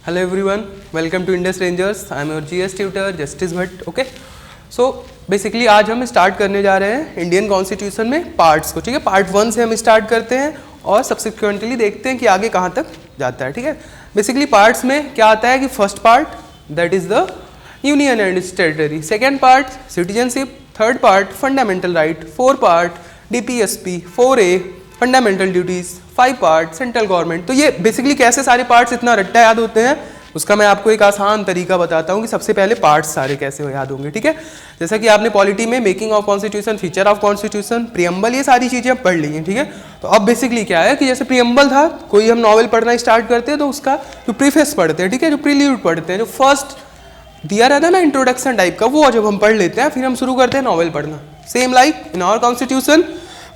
Hello everyone, welcome to Indus Rangers. I am your GS tutor Justice Bhatt. Okay, so basically आज हम start करने जा रहे हैं इंडियन कॉन्स्टिट्यूशन में पार्ट्स को. ठीक है, पार्ट 1 से हम स्टार्ट करते हैं और सब्सिक्वेंटली देखते हैं कि आगे कहाँ तक जाता है. ठीक है, बेसिकली पार्ट्स में क्या आता है कि first part that is the union and it's territory, second part citizenship, third part fundamental right, fourth part DPSP, 4A fundamental duties, 5 part central government. तो ये बेसिकली कैसे सारे पार्ट्स इतना रट्टा याद होते हैं उसका मैं आपको एक आसान तरीका बताता हूँ कि सबसे पहले पार्ट्स सारे कैसे याद होंगे. ठीक है, जैसा कि आपने पॉलिटी में making of constitution, feature of constitution, preamble, ये सारी चीजें आप पढ़ ली हैं. ठीक है, तो अब बेसिकली क्या है कि जैसे प्रियम्बल था, कोई हम नॉवेल पढ़ना स्टार्ट करते हैं तो उसका जो प्रीफेस पढ़ते हैं, ठीक है, जो प्रील्यूड पढ़ते हैं, जो फर्स्ट दिया रहता है ना इंट्रोडक्शन टाइप का, वो जब हम पढ़ लेते हैं फिर हम शुरू करते हैं नॉवेल पढ़ना. Same like in our constitution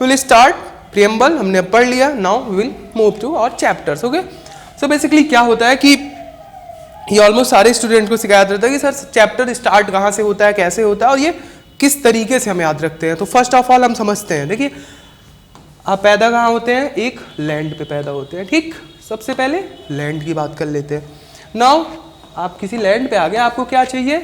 will start preamble, हमने अब पढ़ लिया, now we will move to और चैप्टर्स. ओके, सो बेसिकली क्या होता है कि ये ऑलमोस्ट सारे स्टूडेंट को सिखाया जाता है कि सर चैप्टर स्टार्ट कहाँ से होता है, कैसे होता है और ये किस तरीके से हम याद रखते हैं. तो फर्स्ट ऑफ ऑल हम समझते हैं. देखिए, आप पैदा कहाँ होते हैं, एक लैंड पे पैदा होते हैं. ठीक, सबसे पहले लैंड की बात कर लेते हैं. नाउ आप किसी लैंड पे आ गए, आपको क्या चाहिए,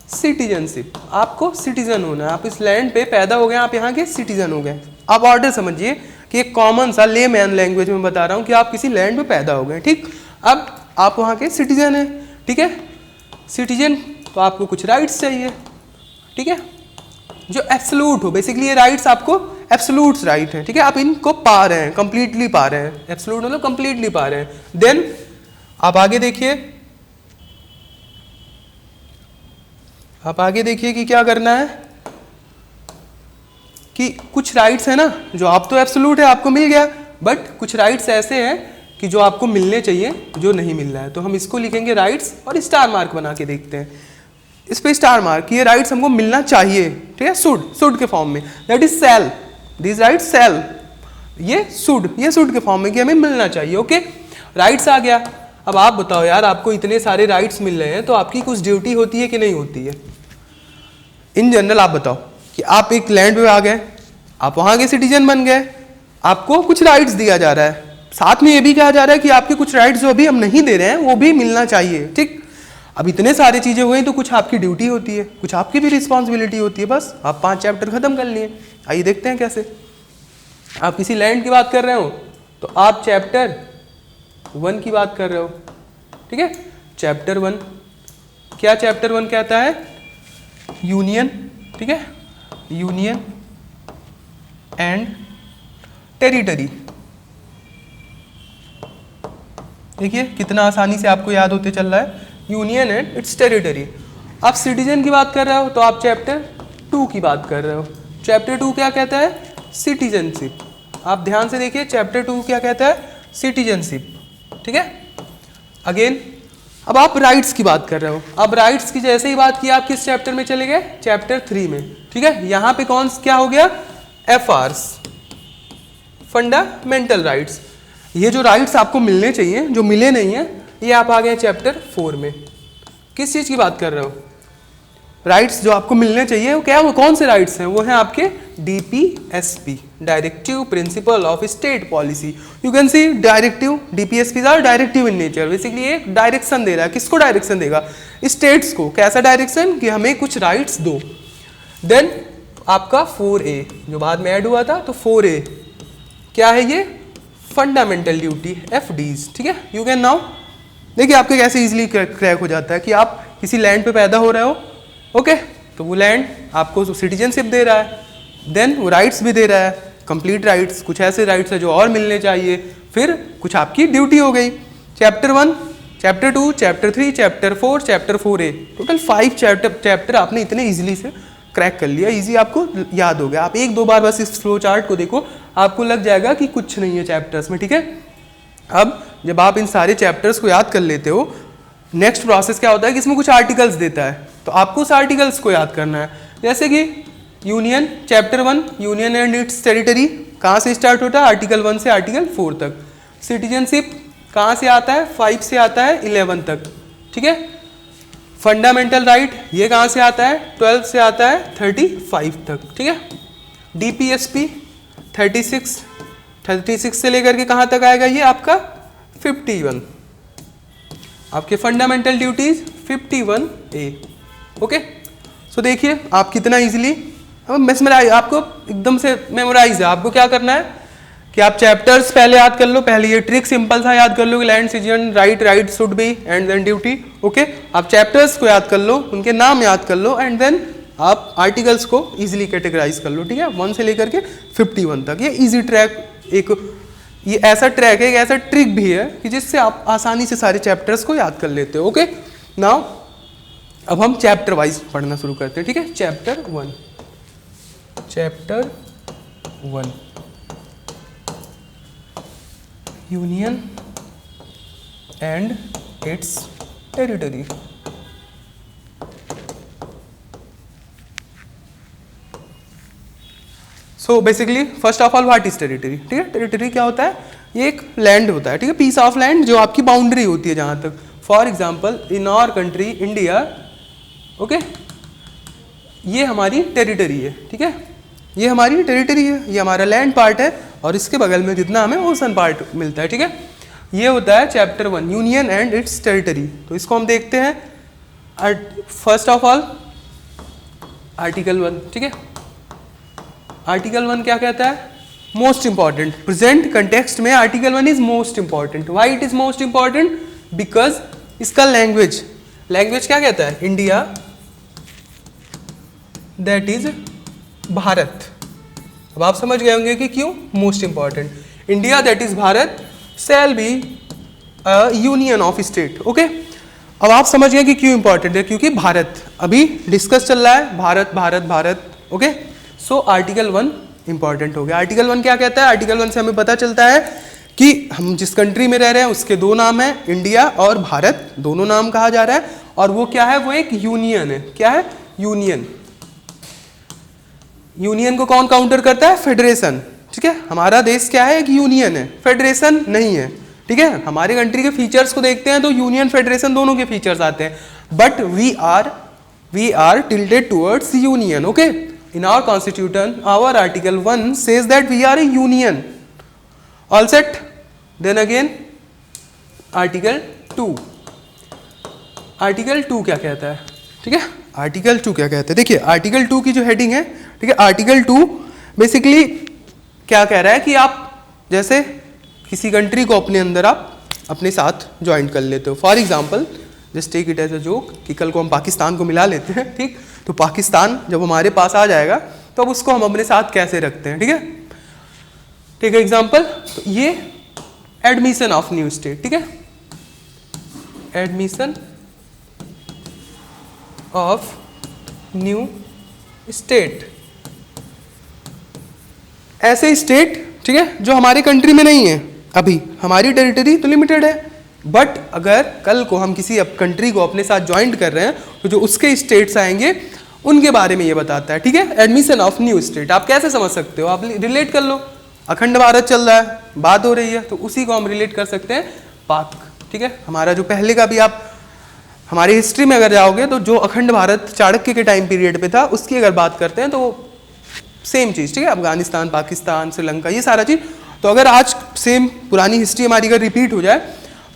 सिटीजनशिप. आपको सिटीजन होना है, आप इस लैंड पे पैदा हो गए, आप यहाँ के सिटीजन हो गए. आप ऑर्डर समझिए कि एक कॉमन सा ले मैन लैंग्वेज में बता रहा हूँ कि आप किसी लैंड पे पैदा हो गए. ठीक, अब आप वहाँ के सिटीजन हैं. ठीक है, सिटीजन तो आपको कुछ राइट्स चाहिए. ठीक है, जो एब्सोल्यूट हो, बेसिकली ये राइट्स आपको एब्सोल्यूट राइट है. ठीक है, आप इनको पा रहे हैं, कंप्लीटली पा रहे हैं. एब्सोल्यूट मतलब कंप्लीटली पा रहे हैं. देन आप आगे देखिए, कि क्या करना है कि कुछ राइट्स है ना जो आप तो एब्सोल्यूट है, आपको मिल गया, बट कुछ राइट्स ऐसे हैं कि जो आपको मिलने चाहिए जो नहीं मिल रहा है. तो हम इसको लिखेंगे राइट्स और स्टार मार्क बना के देखते हैं. इस पे स्टार मार्क, ये राइट्स हमको मिलना चाहिए. ठीक है, शुड के फॉर्म में, that is shall, this right shall, ये शुड के फॉर्म में कि हमें मिलना चाहिए. ओके, राइट्स आ गया. अब आप बताओ यार, आपको इतने सारे राइट्स मिल रहे हैं तो आपकी कुछ ड्यूटी होती है कि नहीं होती है. इन जनरल आप बताओ कि आप एक लैंड पे आ गए, आप वहां के सिटीजन बन गए, आपको कुछ राइट्स दिया जा रहा है, साथ में ये भी कहा जा रहा है कि आपके कुछ राइट्स जो अभी हम नहीं दे रहे हैं वो भी मिलना चाहिए. ठीक, अब इतने सारी चीजें हुई तो कुछ आपकी ड्यूटी होती है, कुछ आपकी भी रिस्पॉन्सिबिलिटी होती है. बस आप 5 चैप्टर खत्म कर लिए. आइए देखते हैं कैसे. आप किसी लैंड की बात कर रहे हो तो आप चैप्टर 1 की बात कर रहे हो. ठीक है, चैप्टर 1 क्या, चैप्टर 1 कहता है यूनियन. ठीक है, यूनियन एंड टेरिटरी. देखिए कितना आसानी से आपको याद होते चल रहा है, यूनियन एंड इट्स टेरिटरी. आप सिटीजन की बात कर रहे हो तो आप चैप्टर 2 की बात कर रहे हो. चैप्टर 2 क्या कहता है, सिटीजनशिप. आप ध्यान से देखिए, चैप्टर 2 क्या कहता है, सिटीजनशिप. ठीक है, अगेन अब आप राइट्स की बात कर रहे हो. अब राइट्स की जैसे ही बात की, आप किस चैप्टर में चले गए, चैप्टर 3 में. ठीक है, यहां पे कौन क्या हो गया, FRs, फंडामेंटल राइट्स. ये जो राइट्स आपको मिलने चाहिए जो मिले नहीं है, ये आप आ गए चैप्टर 4 में. किस चीज की बात कर रहे हो, राइट्स जो आपको मिलने चाहिए वो क्या, वो कौन से राइट्स हैं, वो हैं आपके DPSP, directive principle of state policy. You can see directive, DPSP are directive in nature. Basically एक डायरेक्शन दे रहा है. किसको डायरेक्शन देगा, स्टेट्स को. कैसा डायरेक्शन, कि हमें कुछ राइट्स दो. देन आपका 4A जो बाद में ऐड हुआ था, तो 4A क्या है, ये फंडामेंटल ड्यूटी, FDs. ठीक है, यू कैन नाउ देखिए आपके कैसे इजीली क्रैक हो जाता है कि आप किसी लैंड पे पैदा हो रहे हो. ओके, तो वो लैंड आपको सिटीजनशिप दे रहा है, देन वो राइट्स भी दे रहा है, कंप्लीट राइट्स. कुछ ऐसे राइट्स है जो और मिलने चाहिए, फिर कुछ आपकी ड्यूटी हो गई. Chapter 1, chapter 2, chapter 3, chapter 4, chapter 4A, total 5 chapter आपने इतने इजीली से क्रैक कर लिया. इजी आपको याद हो गया. आप 1-2 बार बस इस फ्लो चार्ट को देखो, आपको लग जाएगा कि कुछ नहीं है चैप्टर्स में. ठीक है, अब जब आप इन सारे चैप्टर्स को याद कर लेते हो, नेक्स्ट प्रोसेस क्या होता है कि इसमें कुछ आर्टिकल्स देता है, तो आपको उस आर्टिकल्स को याद करना है. जैसे कि union, chapter 1 union and it's territory कहाँ से स्टार्ट होता है, आर्टिकल 1 से आर्टिकल 4 तक. सिटीजनशिप कहाँ से आता है, 5 से आता है 11 तक. ठीक है, फंडामेंटल राइट ये कहाँ से आता है, 12 से आता है 35 तक. ठीक है, DPSP 36 से लेकर के कहाँ तक आएगा, ये आपका 51. आपके फंडामेंटल ड्यूटीज 51A। ओके, सो देखिए आप कितना इजीली मेमोराइज, आपको एकदम से मेमोराइज है। आपको क्या करना है कि आप चैप्टर्स पहले याद कर लो, पहले ये ट्रिक सिंपल सा याद कर लो कि लैंड सीजन right should be and then duty. Okay, आप चैप्टर्स को याद कर लो, उनके नाम याद कर लो एंड देन आप आर्टिकल्स को इजीली कैटेगराइज कर लो। ठीक है, 1 से लेकर के 51 तक। ये इजी ट्रैक, एक ये ऐसा ट्रैक है, एक ऐसा ट्रिक भी है कि जिससे आप आसानी से सारे चैप्टर्स को याद कर लेते हो। ओके, नाउ अब हम चैप्टर वाइज पढ़ना शुरू करते हैं। ठीक है, chapter 1 union and it's territory. So basically first of all what is territory. ठीक है, टेरिटरी क्या होता है? ये एक लैंड होता है। ठीक है, पीस ऑफ लैंड जो आपकी बाउंड्री होती है जहां तक। For example in our country India, okay, ये हमारी टेरिटरी है। ठीक है, ये हमारी टेरिटरी है, ये हमारा लैंड पार्ट है और इसके बगल में जितना हमें ओशन पार्ट मिलता है। ठीक है, ये होता है chapter 1 union and it's territory. तो इसको हम देखते हैं। First of all article 1। ठीक है, आर्टिकल 1 क्या कहता है? Most important. प्रेजेंट कंटेक्स्ट में article 1 is most important. Why it is most important? Because इसका लैंग्वेज क्या कहता है? India that is Bharat. अब आप समझ गए होंगे कि क्यों most important. India that is Bharat shall be a union of state. Okay, अब आप समझ गए कि क्यों इंपॉर्टेंट है, क्योंकि भारत अभी डिस्कस चल रहा है, Bharat Bharat Bharat. Okay, so article 1 important हो गया। आर्टिकल 1 क्या कहता है? आर्टिकल 1 से हमें पता चलता है कि हम जिस कंट्री में रह रहे हैं उसके 2 नाम हैं, इंडिया और भारत, दोनों नाम कहा जा रहा है। और वो क्या है? वो एक यूनियन है। क्या है? यूनियन। यूनियन को कौन काउंटर करता है? फेडरेशन। ठीक है, हमारा देश क्या है? एक यूनियन है, फेडरेशन नहीं है। ठीक है, हमारे कंट्री के फीचर्स को देखते हैं तो यूनियन फेडरेशन दोनों के फीचर्स आते हैं, but we are tilted towards union. Okay, in our constitution our article 1 says that we are a union. All set? Then again article 2 क्या कहता है? ठीक है, आर्टिकल 2 क्या कहता है? देखिए आर्टिकल 2 की जो हेडिंग है, ठीक है, आर्टिकल 2 बेसिकली क्या कह रहा है कि आप जैसे किसी कंट्री को अपने अंदर आप अपने साथ ज्वाइन कर लेते हो। For example just take it as a joke कि कल को हम पाकिस्तान को मिला लेते हैं। ठीक, तो पाकिस्तान जब हमारे पास आ जाएगा तो अब उसको हम अपने साथ कैसे रखते हैं? ठीक है, टेक एग्जाम्पल, तो ये एडमिशन ऑफ न्यू स्टेट। ठीक है, एडमिशन ऑफ न्यू स्टेट, ऐसे स्टेट, ठीक है, जो हमारी कंट्री में नहीं है। अभी हमारी टेरिटरी तो लिमिटेड है, बट अगर कल को हम किसी कंट्री को अपने साथ ज्वाइंट कर रहे हैं तो जो उसके स्टेट्स आएंगे उनके बारे में ये बताता है। ठीक है, एडमिशन ऑफ न्यू स्टेट आप कैसे समझ सकते हो? आप रिलेट कर लो, अखंड भारत चल रहा है, बात हो रही है, तो उसी को हम रिलेट कर सकते हैं पाक। ठीक है, हमारा जो पहले का भी आप हमारी हिस्ट्री में अगर जाओगे तो जो अखंड भारत चाणक्य के टाइम पीरियड पे था उसकी अगर बात करते हैं तो सेम चीज़। ठीक है, अफगानिस्तान, पाकिस्तान, श्रीलंका, ये सारा चीज़। तो अगर आज सेम पुरानी हिस्ट्री हमारी अगर रिपीट हो जाए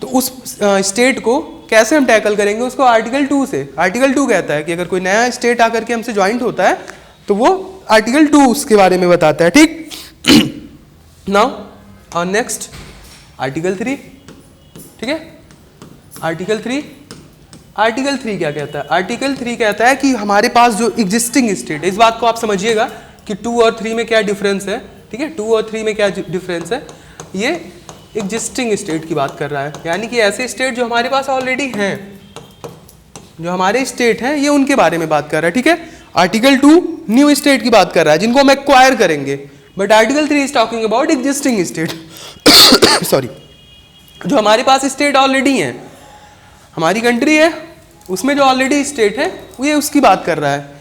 तो उस स्टेट को कैसे हम टैकल करेंगे? उसको आर्टिकल 2 से। आर्टिकल 2 कहता है कि अगर कोई नया स्टेट आकर के हमसे ज्वाइंट होता है तो वो आर्टिकल 2 उसके बारे में बताता है। ठीक, नाउ और नेक्स्ट आर्टिकल 3। ठीक है, आर्टिकल 3 क्या कहता है? आर्टिकल 3 कहता है कि हमारे पास जो एग्जिस्टिंग स्टेट है, इस बात को आप समझिएगा कि 2 और 3 में क्या डिफरेंस है। ठीक है, 2 और 3 में क्या डिफरेंस है? ये एग्जिस्टिंग स्टेट की बात कर रहा है, यानी कि ऐसे स्टेट जो हमारे पास ऑलरेडी हैं, जो हमारे स्टेट हैं, ये उनके बारे में बात कर रहा है। ठीक है, आर्टिकल 2 न्यू स्टेट की बात कर रहा है जिनको हम एक्वायर करेंगे, but article 3 is talking about existing state sorry, जो हमारे पास स्टेट ऑलरेडी हैं, हमारी कंट्री है उसमें जो ऑलरेडी स्टेट है वो ये उसकी बात कर रहा है।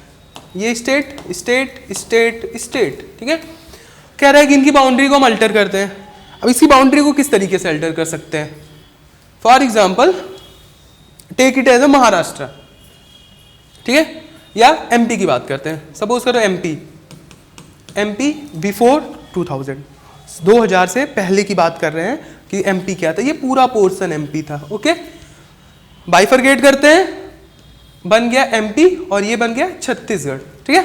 ये स्टेट स्टेट स्टेट स्टेट, ठीक है, कह रहा है कि इनकी बाउंड्री को हम अल्टर करते हैं। अब इसकी बाउंड्री को किस तरीके से अल्टर कर सकते हैं? For example take it as a Maharashtra, ठीक है, या एमपी की बात करते हैं। सपोज करो एमपी बिफोर 2000 से पहले की बात कर रहे हैं कि एमपी क्या था। ये पूरा पोर्शन एमपी था, ओके। बाइफरकेट करते हैं, बन गया एमपी और ये बन गया छत्तीसगढ़। ठीक है,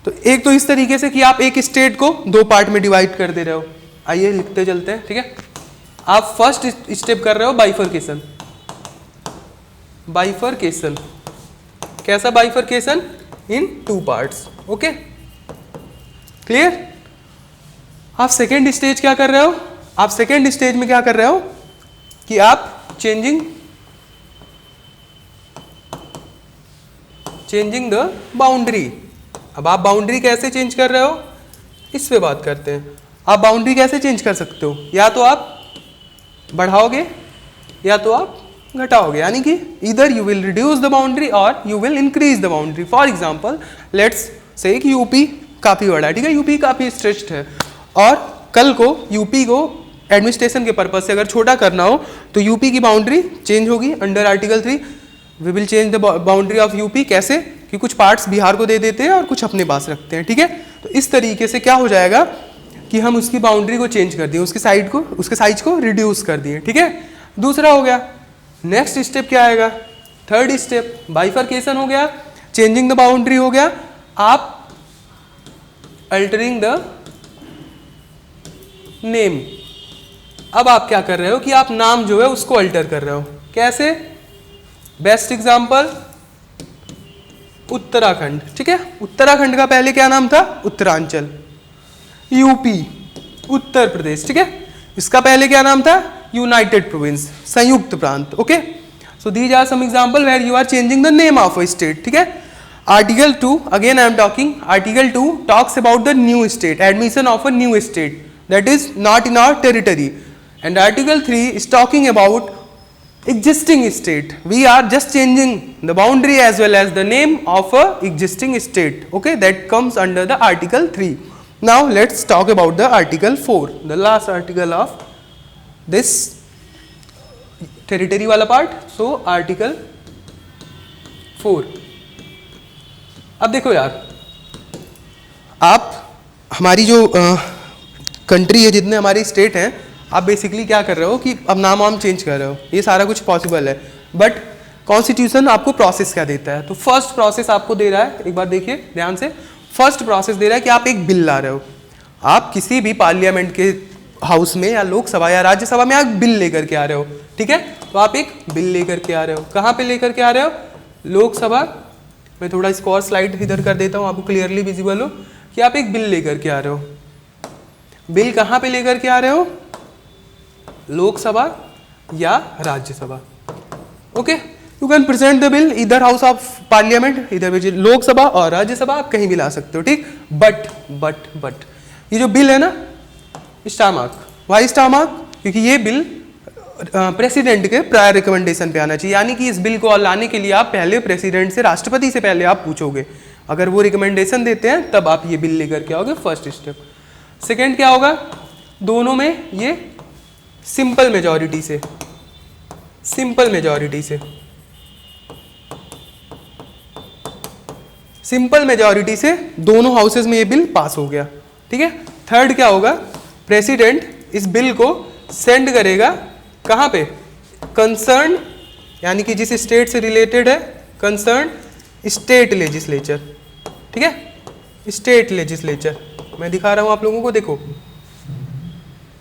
तो एक तो इस तरीके से कि आप एक स्टेट को दो पार्ट में डिवाइड कर दे रहे हो। आइए लिखते चलते हैं। ठीक है, आप फर्स्ट स्टेप कर रहे हो बाइफरकेशन। बाइफरकेशन कैसा बाइफरकेशन? इन टू पार्ट्स। Okay, clear? आप सेकेंड स्टेज क्या कर रहे हो? आप सेकेंड स्टेज में क्या कर रहे हो कि आप चेंजिंग द बाउंड्री। अब आप बाउंड्री कैसे चेंज कर रहे हो, इस पे बात करते हैं। आप बाउंड्री कैसे चेंज कर सकते हो? या तो आप बढ़ाओगे या तो आप घटाओगे, यानी कि इधर you will reduce the boundary और you will increase the boundary. For example let's say कि यूपी काफ़ी बड़ा है, ठीक है, यूपी काफ़ी स्ट्रेच्ड है और कल को यूपी को एडमिनिस्ट्रेशन के पर्पज से अगर छोटा करना हो तो यूपी की बाउंड्री चेंज होगी under article 3। We will change the boundary of UP. कैसे? कि कुछ पार्ट्स बिहार को दे देते हैं और कुछ अपने पास रखते हैं। ठीक है, तो इस तरीके से क्या हो जाएगा कि हम उसकी बाउंड्री को चेंज कर दिए, उसके साइज को रिड्यूस कर दिए। ठीक है, दूसरा हो गया। नेक्स्ट स्टेप क्या आएगा? थर्ड स्टेप बाइफरकेशन हो गया, चेंजिंग द बाउंड्री हो गया, आप अल्टरिंग द नेम। अब आप क्या कर रहे हो कि आप नाम जो है उसको अल्टर कर रहे हो। कैसे? Best example Uttarakhand. ठीक है, उत्तराखंड का पहले क्या नाम था? उत्तरांचल। यूपी उत्तर प्रदेश। ठीक है, इसका पहले क्या नाम था? यूनाइटेड प्रोविंस, संयुक्त प्रांत। Okay, so these are some example where you are changing the name of a state. ठीक है, article 2 again I am talking. Article 2 talks about the new state, admission of a new state that is not in our territory, and article 3 is talking about existing state. We are just changing the boundary as well as the name of a existing state. Okay, that comes under the article 3. Now let's talk about the article 4, the last article of this territory wala part. So article 4. अब देखो यार, आप हमारी जो country है, जितने हमारी state हैं, आप बेसिकली क्या कर रहे हो कि अब नाम वाम चेंज कर रहे हो, ये सारा कुछ पॉसिबल है, बट कॉन्स्टिट्यूशन आपको प्रोसेस क्या देता है? तो फर्स्ट प्रोसेस आपको दे रहा है, एक बार देखिए ध्यान से, फर्स्ट प्रोसेस दे रहा है कि आप एक बिल ला रहे हो। आप किसी भी पार्लियामेंट के हाउस में या लोकसभा या राज्यसभा में आप बिल लेकर के आ रहे हो। ठीक है, तो आप एक बिल लेकर के आ रहे हो। कहाँ पे लेकर के आ रहे हो? लोकसभा। मैं थोड़ा इसको और स्लाइड इधर कर देता हूँ, आपको क्लियरली विजिबल हो कि आप एक बिल लेकर के आ रहे हो। बिल कहाँ पे लेकर के आ रहे हो? लोकसभा या Rajya Sabha. Okay, you can present the bill इधर हाउस ऑफ पार्लियामेंट, इधर लोकसभा और राज्यसभा, आप कहीं भी ला सकते हो। ठीक, बट ये जो बिल है ना, star mark. Why star mark? क्योंकि ये बिल प्रेसिडेंट के प्रायर रिकमेंडेशन पे आना चाहिए, यानी कि इस बिल को लाने के लिए आप पहले प्रेसिडेंट से, राष्ट्रपति से पहले आप पूछोगे। अगर वो रिकमेंडेशन देते हैं तब आप ये बिल लेकर के आओगे। First step. सेकेंड क्या होगा? दोनों में ये सिंपल मेजॉरिटी से, सिंपल मेजॉरिटी से दोनों हाउसेस में ये बिल पास हो गया। ठीक है, थर्ड क्या होगा? प्रेसिडेंट इस बिल को सेंड करेगा कहाँ पे? कंसर्न, यानी कि जिस स्टेट से रिलेटेड है, कंसर्न स्टेट लेजिस्लेचर। ठीक है, स्टेट लेजिस्लेचर मैं दिखा रहा हूं आप लोगों को। देखो,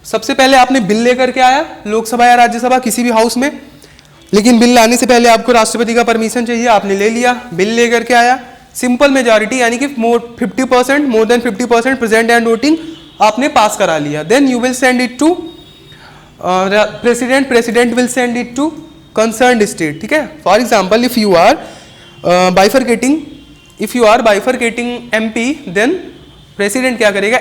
सबसे पहले आपने बिल लेकर के आया लोकसभा या राज्यसभा किसी भी हाउस में, लेकिन बिल लाने से पहले आपको राष्ट्रपति का परमिशन चाहिए, आपने ले लिया, बिल लेकर के आया। सिंपल मेजॉरिटी यानी कि 50%, more than 50% present and voting, आपने पास करा लिया। Then you will send it to president will send it to concerned state. ठीक है, for example if you are bifurcating MP, then president क्या करेगा?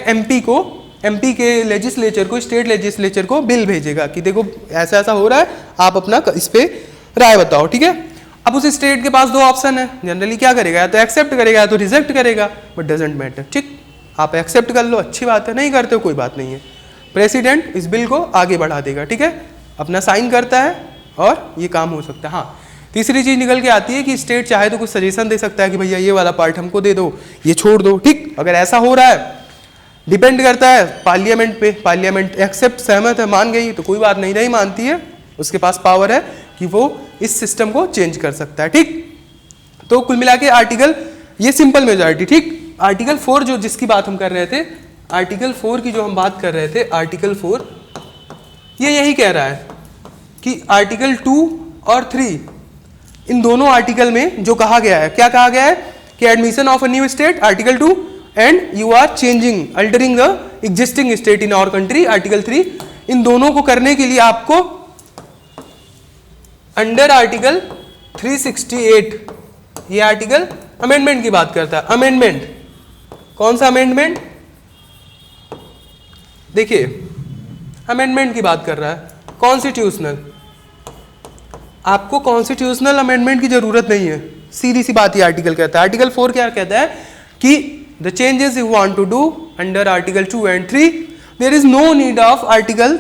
एमपी के लेजिस्लेचर को, स्टेट लेजिस्लेचर को बिल भेजेगा कि देखो ऐसा ऐसा हो रहा है, आप अपना इस पे राय बताओ। ठीक है, अब उस स्टेट के पास दो ऑप्शन है, जनरली क्या करेगा? या तो एक्सेप्ट करेगा या तो रिजेक्ट करेगा, बट डजेंट मैटर। ठीक, आप एक्सेप्ट कर लो, अच्छी बात है, नहीं करते हो कोई बात नहीं है। प्रेसिडेंट इस बिल को आगे बढ़ा देगा। ठीक है, अपना साइन करता है और ये काम हो सकता है। हाँ, तीसरी चीज निकल के आती है कि स्टेट चाहे तो कुछ सजेशन दे सकता है कि भैया ये वाला पार्ट हमको दे दो, ये छोड़ दो। ठीक, अगर ऐसा हो रहा है, डिपेंड करता है पार्लियामेंट पे, पार्लियामेंट एक्सेप्ट, सहमत है, मान गई तो कोई बात नहीं, नहीं मानती है, उसके पास पावर है कि वो इस सिस्टम को चेंज कर सकता है। ठीक, तो कुल मिला के आर्टिकल, ये सिंपल मेजॉरिटी। ठीक, आर्टिकल 4 जो जिसकी बात हम कर रहे थे, आर्टिकल 4 की जो हम बात कर रहे थे, आर्टिकल 4 ये यही कह रहा है कि आर्टिकल 2 और 3 इन दोनों आर्टिकल में जो कहा गया है, क्या कहा गया है कि admission of a new state article 2 and you are changing altering the existing state in our country article 3, इन दोनों को करने के लिए आपको अंडर आर्टिकल 368, ये आर्टिकल अमेंडमेंट की बात करता है। अमेंडमेंट, कौन सा अमेंडमेंट? देखिए अमेंडमेंट की बात कर रहा है, कॉन्स्टिट्यूशनल। आपको कॉन्स्टिट्यूशनल अमेंडमेंट की जरूरत नहीं है, सीधी सी बात ये आर्टिकल कहता है। आर्टिकल 4 क्या कहता है कि the changes you want to do under article 2 and 3 there is no need of article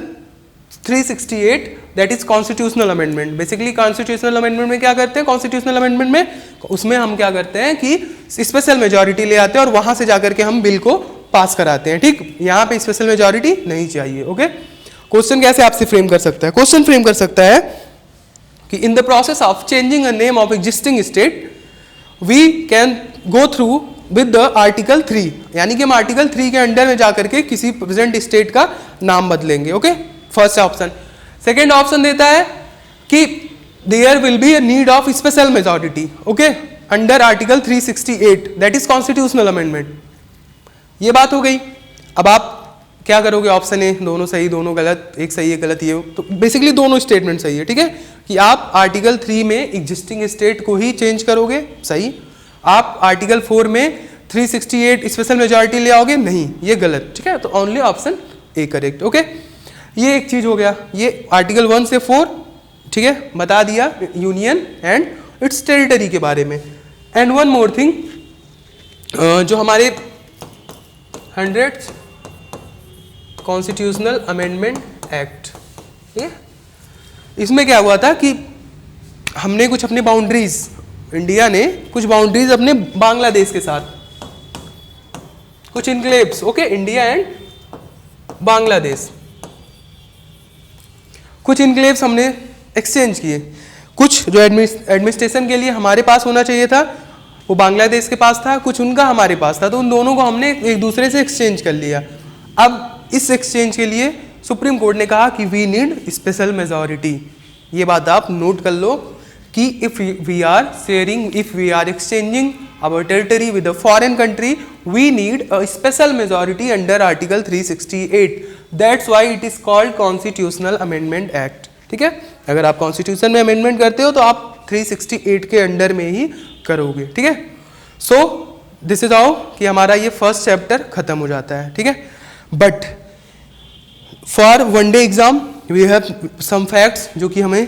368 that is constitutional amendment. Basically constitutional amendment में क्या करते हैं, कॉन्स्टिट्यूशनल अमेंडमेंट में उसमें हम क्या करते हैं कि स्पेशल मेजॉरिटी ले आते हैं और वहां से जाकर के हम बिल को पास कराते हैं। ठीक, यहाँ पे स्पेशल मेजॉरिटी नहीं चाहिए। ओके, क्वेश्चन कैसे आपसे फ्रेम कर सकता है? क्वेश्चन फ्रेम कर सकता है कि in the process of changing a name of existing state we can go through with the article 3, यानी कि हम आर्टिकल 3 के अंडर में जाकर के किसी प्रेजेंट स्टेट का नाम बदलेंगे। Okay, first option. Second option देता है कि there will be a need of special majority, okay, under article 368 that is constitutional amendment. ये बात हो गई। अब आप क्या करोगे? ऑप्शन ए दोनों सही दोनों गलत, एक सही है गलत, ये तो बेसिकली दोनों स्टेटमेंट सही है। ठीक है, कि आप आर्टिकल 3 में एग्जिस्टिंग स्टेट को ही चेंज करोगे, सही। आप आर्टिकल 4 में 368 स्पेशल मेजॉरिटी ले आओगे, नहीं, ये गलत। ठीक है, तो only option A correct. Okay, ये एक चीज हो गया, ये आर्टिकल 1 से 4, ठीक है, बता दिया यूनियन एंड इट्स टेरिटरी के बारे में। एंड वन मोर थिंग, जो हमारे 100th कॉन्स्टिट्यूशनल अमेंडमेंट एक्ट, ठीक है, इसमें क्या हुआ था कि हमने कुछ अपनी बाउंड्रीज, इंडिया ने कुछ बाउंड्रीज अपने बांग्लादेश के साथ, कुछ enclaves, okay, India and Bangladesh, कुछ इनक्लेव्स हमने एक्सचेंज किए। कुछ जो एडमिनिस्ट्रेशन के लिए हमारे पास होना चाहिए था वो बांग्लादेश के पास था, कुछ उनका हमारे पास था, तो उन दोनों को हमने एक दूसरे से एक्सचेंज कर लिया। अब इस एक्सचेंज के लिए सुप्रीम कोर्ट ने कहा कि वी नीड स्पेशल मेजॉरिटी। ये बात आप नोट कर लो कि if we are sharing, if we are exchanging our territory with a foreign country, we need a special majority under article 368। That's why it is called constitutional amendment act. ठीक है, अगर आप कॉन्स्टिट्यूशन में amendment करते हो तो आप 368 के अंडर में ही करोगे। ठीक है, सो दिस इज हाउ कि हमारा ये फर्स्ट चैप्टर खत्म हो जाता है। ठीक है, but for one day exam we have some facts जो कि हमें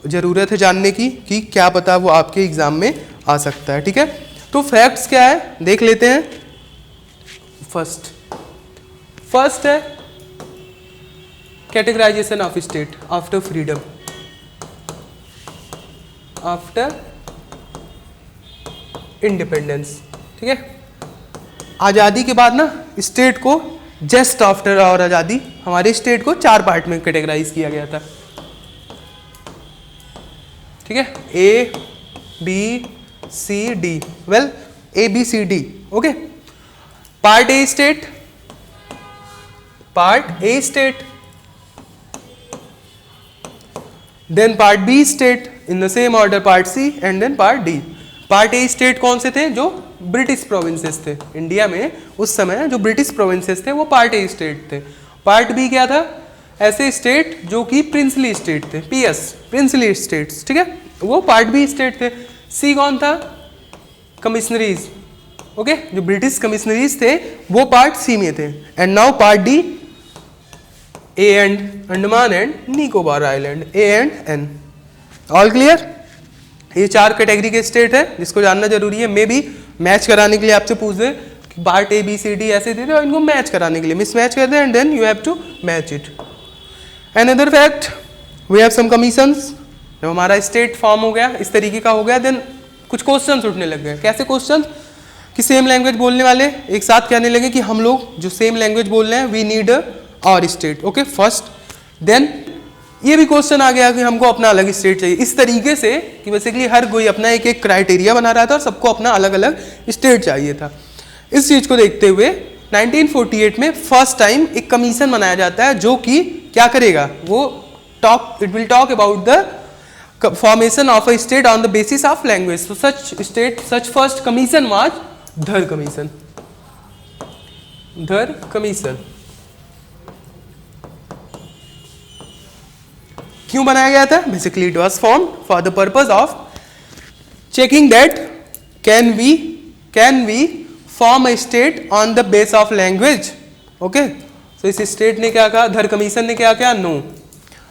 ज़रूरत है जानने की कि क्या पता वो आपके एग्जाम में आ सकता है। ठीक है, तो फैक्ट्स क्या है देख लेते हैं। फर्स्ट है categorization of state after freedom, after independence. ठीक है, आज़ादी के बाद ना स्टेट को जस्ट आफ्टर और आज़ादी हमारे स्टेट को 4 पार्ट में कैटेगराइज किया गया था। ठीक है, A B C D, well A B C D, okay. Part A state, part A state, then part B state, in the same order part C and then part D. Part A state कौन से थे? जो British provinces थे India में उस समय, जो British provinces थे वो पार्ट ए स्टेट थे। पार्ट बी क्या था? ऐसे स्टेट जो कि प्रिंसली स्टेट थे, पीएस, प्रिंसली स्टेट्स। ठीक है, वो पार्ट बी स्टेट थे। सी कौन था? कमिश्नरीज, ओके, जो ब्रिटिश कमिश्नरीज थे वो पार्ट सी में थे। And now part D, A and Andaman and Nicobar island, A and N. All clear? ये 4 कैटेगरी के स्टेट है जिसको जानना जरूरी है। मे बी मैच कराने के लिए आपसे पूछ दे कि part A B C D ऐसे दे दे और इनको मैच कराने के लिए मिस मैच कर दे and then you have to match it. Another fact, we have some commissions. जब हमारा स्टेट फॉर्म हो गया, इस तरीके का हो गया, देन कुछ क्वेश्चंस उठने लग गए। कैसे क्वेश्चन? कि सेम लैंग्वेज बोलने वाले एक साथ कहने लगे कि हम लोग जो सेम लैंग्वेज बोल रहे हैं वी नीड और स्टेट, ओके, फर्स्ट। देन ये भी क्वेश्चन आ गया कि हमको अपना अलग स्टेट चाहिए, इस तरीके से कि बेसिकली हर कोई अपना एक एक क्राइटेरिया बना रहा था और सबको अपना अलग अलग स्टेट चाहिए था। इस चीज को देखते हुए 1948 में फर्स्ट टाइम एक कमीशन बनाया जाता है जो कि क्या करेगा, वो it will talk about the formation of a state on the basis of language. So such first commission was Dhar commission. Dhar commission क्यों बनाया गया था? Basically it was formed for the purpose of checking that can we form a state on the base of language. Okay, so इस state ने क्या कहा, धर commission ने क्या कहा, no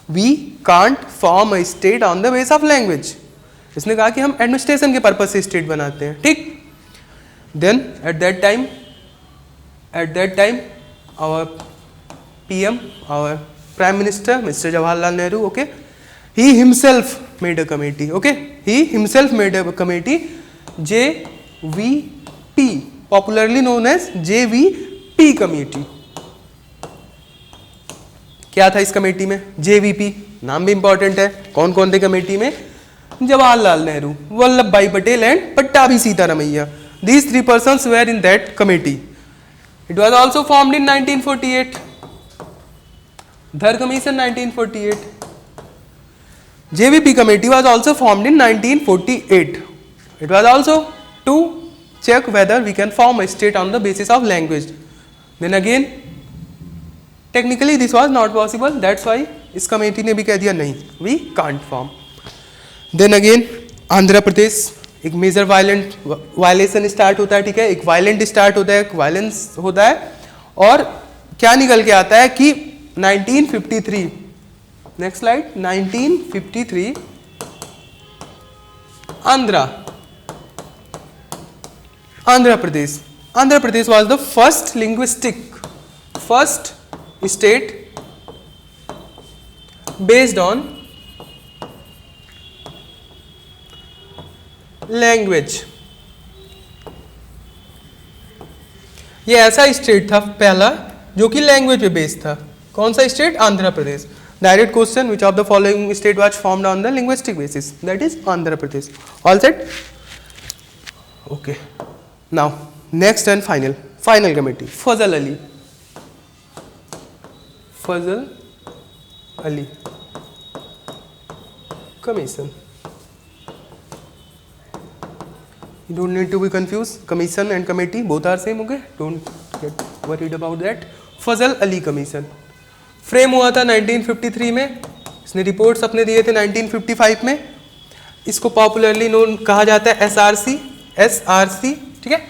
we can't form a state on the base of language. इसने कहा कि हम एडमिनिस्ट्रेशन के पर्पज से स्टेट बनाते हैं, ठीक। Then at that time our PM, our Prime Minister, Mr. Jawaharlal Nehru, okay, he himself made a committee, okay, he himself made a committee, JVP, popularly known as JVP committee। क्या था इस committee में? JVP, नाम भी important है। कौन कौन थे कमेटी में? जवाहरलाल नेहरू, वल्लभ भाई Patel and Pattabhi Sitaramayya. These three persons were in that committee. It was also formed in 1948. Dhar Commission 1948. JVP committee was also formed in 1948. It was also to check whether we can form a state on the basis of language. Then again, technically this was not possible. That's why इस committee ने भी कह दिया नहीं, we can't form. Then again, Andhra Pradesh एक major violation start होता है, ठीक है, एक वायलेंट स्टार्ट होता है, एक वायलेंस होता है, और क्या निकल के आता है कि 1953, next slide, 1953 Andhra Pradesh was the first state based on language. ये ऐसा स्टेट था पहला जो कि लैंग्वेज पे बेस्ड था। कौन सा स्टेट? Andhra Pradesh. Direct question, which of the following state was formed on the linguistic basis? That is Andhra Pradesh. All set? Okay, now next and final committee, Fazal Ali commission. You don't need to be confused. Commission and committee both are same, okay? Don't get worried about that. Fazal Ali commission frame हुआ था 1953 में। इसने reports अपने दिए थे 1955 में। इसको popularly known कहा जाता है SRC, ठीक है,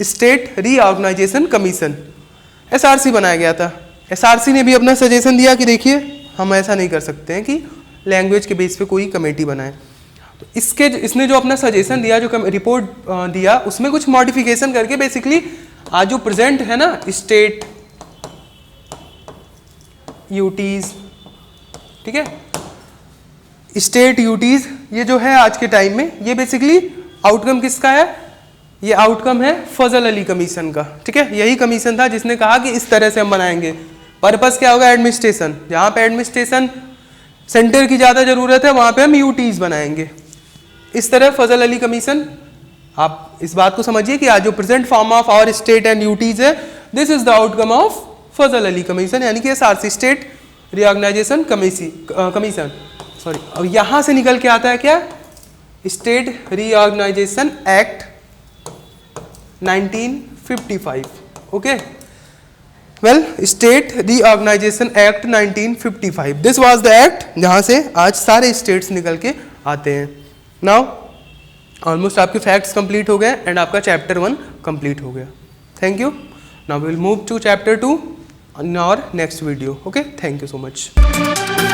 स्टेट रीऑर्गेनाइजेशन कमीशन। SRC बनाया गया था। SRC ने भी अपना सजेशन दिया कि देखिए हम ऐसा नहीं कर सकते हैं कि लैंग्वेज के बेस पे कोई कमेटी बनाए। तो इसने जो अपना सजेशन दिया, जो रिपोर्ट दिया, उसमें कुछ मॉडिफिकेशन करके बेसिकली आज जो प्रेजेंट है ना स्टेट यूटीज, ठीक है, स्टेट यूटीज, ये जो है आज के टाइम में, ये बेसिकली आउटकम किसका है? ये आउटकम है फजल अली कमीशन का, ठीक है। यही कमीशन था जिसने कहा कि इस तरह से हम बनाएंगे। पर्पस क्या होगा? एडमिनिस्ट्रेशन। जहाँ पे एडमिनिस्ट्रेशन सेंटर की ज़्यादा ज़रूरत है वहाँ पे हम यूटीज बनाएंगे। इस तरह फजल अली कमीशन, आप इस बात को समझिए कि आज जो present form of our state and UTs है, this is the outcome of Fazal Ali commission, यानी कि SRC state reorganisation commission. Sorry, अब यहाँ से निकल के आता है क्या? State reorganisation act 1955, okay. Well, state reorganisation act 1955, this was the act जहाँ से आज सारे स्टेट्स निकल के आते हैं। नाउ ऑलमोस्ट आपके फैक्ट्स कंप्लीट हो गए एंड आपका चैप्टर 1 कंप्लीट हो गया। Thank you. Now we will move to chapter 2 in our next video. Okay, thank you so much.